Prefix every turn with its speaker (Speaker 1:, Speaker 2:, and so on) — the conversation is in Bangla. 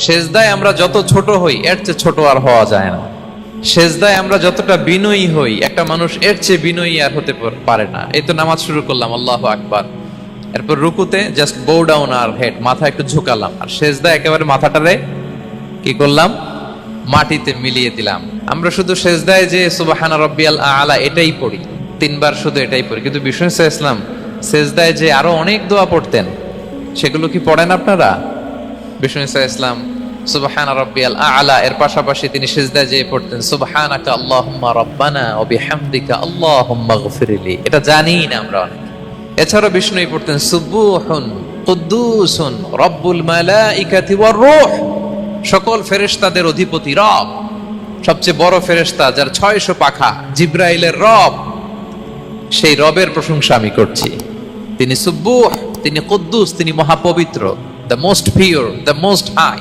Speaker 1: সেজদায় আমরা যত ছোট হই এর চেয়ে ছোট আর হওয়া যায় না। সেজদায় আমরা যতটা বিনয়ী হই একটা মানুষ এর চেয়ে বিনয়ী আর হতে পারে না। এই তো নামাজ শুরু করলাম, আল্লাহু আকবার, এরপর রুকুতে জাস্ট বো ডাউন আর হেড, মাথা একটু ঝুঁকালাম, আর সেজদায় একেবারে মাথাটারে কি করলাম, মাটিতে মিলিয়ে দিলাম। আমরা শুধু সেজদায় যে সুবহানা রাব্বিয়াল আলা এটাই পড়ি, 3 বার শুধু এটাই পড়ি, কিন্তু বিষ্ণু ইসলাম সেজদায় যে আরো অনেক দোয়া পড়তেন সেগুলো কি পড়েন আপনারা? বিষ্ণু ইসলাম সুবহানা রাব্বিয়াল আলা এর পাশাপাশি তিনি সিজদায় যে পড়তেন সুবহানাকা আল্লাহুম্মা রাব্বানা ওয়া বিহামদিকা আল্লাহুম্মা গফিরলি, এটা জানি না আমরা অনেক। এছাড়াও বিষ্ণুই পড়তেন সুবহুন কুদ্দুসুন রব্বুল মালাইকাতি ওয়ার রূহ, সকল ফেরেশতাদের অধিপতি রব, সবচেয়ে বড় ফেরেশতা যার 600 পাখা, জিবরাইলের রব, সেই রবের প্রশংসা আমি করছি। তিনি সুবুহ, তিনি কুদ্দুস, তিনি মহাপবিত্র, the most pure, the most high.